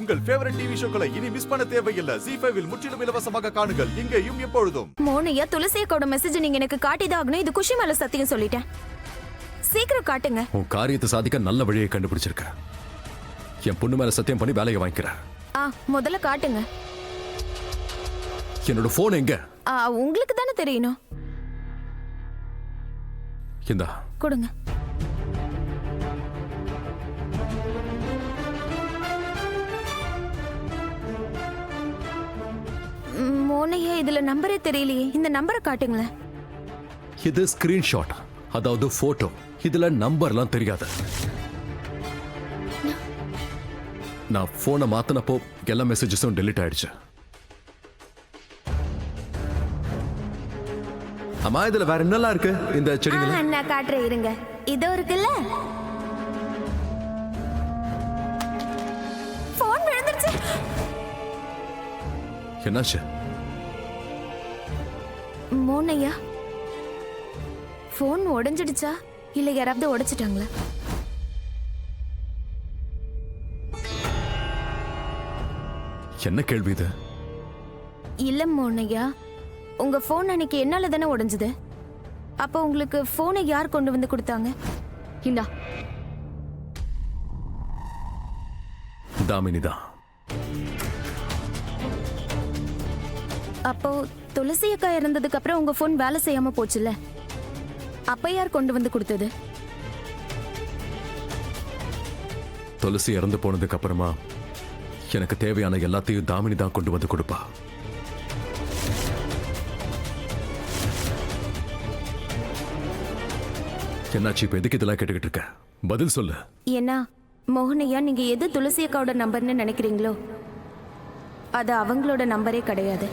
உங்கள் favourite TV ஷோக்களை இனி miss பண்ண தேவையில்லை. ZEE5 இல் முற்றிலும் இலவசமாக காணுங்கள். இங்கேயும் எப்பொழுதும். மோனையா துளசி அக்காவோட மெசேஜ் நீங்க எனக்கு காட்டிதான் ஆகணும். இது குஷி மேல சத்தியம் சொல்லிட்டேன். சீக்கிரம் காட்டுங்க. உன் காரியத்தை சாதிக்க நல்ல வழியை கண்டுபிடிச்சிருக்க. என் பொண்ணு மேல சத்தியம் பண்ணி வேலையை வாங்கிக்கிறேன். முதல்ல காட்டுங்க. என்னோட போன் எங்க? உங்களுக்கு தானே தெரியணும். இந்தா கொடுங்க. மோனையா இதுல நம்பரே தெரியலையே. இந்த நம்பரை காட்டுங்களேன். இது ஸ்கிரீன்ஷாட், அதாவது போட்டோ. இதுல நம்பர்லாம் தெரியாது. நான் போனை மாத்தினப்போ எல்லா மெசேஜஸும் டெலிட் ஆயிடுச்சு. அம்மா இதுல வேற என்னெல்லாம் இருக்கு? இந்த செடிகள் நான் காட்டுறேன் இருங்க. இதோ இருக்குல்ல, போன் விழுந்துருச்சு. என்னாச்சு? மோனையா போன் உடைஞ்சிடுச்சா இல்ல யாராவது உடைச்சிட்டாங்களா? என்ன கேள்வி இது? இல்ல மோனையா, உங்க போன் அன்னைக்கு என்னால தானே உடைஞ்சது. அப்ப உங்களுக்கு போனை யார் கொண்டு வந்து கொடுத்தாங்க? இந்தா. தாமினிதான். அப்போ துளசி அக்கா இறந்ததுக்கு அப்புறம் உங்க போன் வேலை செய்யாம போச்சுல்ல, அப்ப யார் கொண்டு வந்து கொடுத்தது? துளசி இறந்து போனதுக்கு அப்புறமா எனக்கு தேவையான எல்லாத்தையும் தாமினி தான் கொண்டு வந்து கொடுப்பா. என்னாச்சு இப்ப? எதுக்கு இதெல்லாம் கேட்டுக்கிட்டு இருக்க? பதில் சொல்லு. ஏன்னா மோகனையா, நீங்க எது துளசி அக்காவோட நம்பர்னு நினைக்கிறீங்களோ அது அவங்களோட நம்பரே கிடையாது.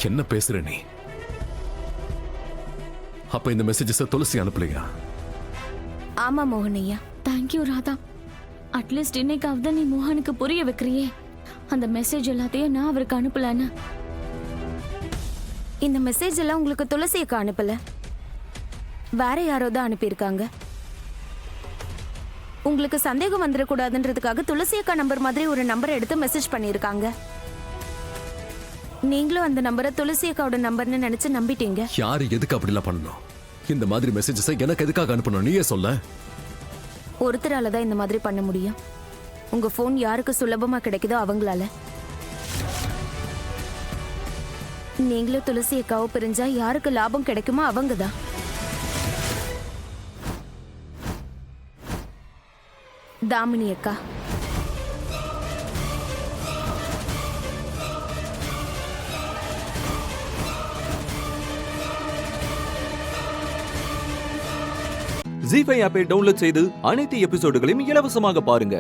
என்ன பேசுற நீ? அப்ப இந்த மெசேஜஸ் துளசி அனுப்பலையா? ஆமா மோகனையா. தேங்க்யூ ராதா. அட்லீஸ்ட் இன்னைக்காவது நீ மோகனுக்கு புரிய வைக்கிறியே. அந்த மெசேஜ் எல்லாத்தையும் நான் அவருக்கு அனுப்பலன்னு. இந்த மெசேஜ் எல்லாம் உங்களுக்கு துளசி அக்கா அனுப்பல, வேற யாரோ தான் அனுப்பியிருக்காங்க. உங்களுக்கு சந்தேகம் வந்துடக்கூடாதுன்றதுக்காக துளசி அக்கா நம்பர் மாதிரி ஒரு நம்பரை எடுத்து மெசேஜ் பண்ணியிருக்காங்க. நீங்களும் அந்த நம்பரை துளசி அக்காவோட நம்பர்னு நினைச்சு நம்பிட்டீங்க. யாரு எதுக்கு அப்படிலாம் பண்ணணும்? இந்த மாதிரி மெசேஜஸ் எனக்கு எதுக்காக அனுப்பணும்? நீயே சொல்ல. ஒருத்தரால தான் இந்த மாதிரி பண்ண முடியும். உங்க போன் யாருக்கு சுலபமா கிடைக்குதோ அவங்களால. நீங்களும் துளசி அக்காவோ பிரிஞ்சா யாருக்கு லாபம் கிடைக்குமோ அவங்கதான். தாமினி அக்கா. ZEE5 ஆப்பை டவுன்லோட் செய்து அனைத்து எபிசோடுகளையும் இலவசமாக பாருங்க.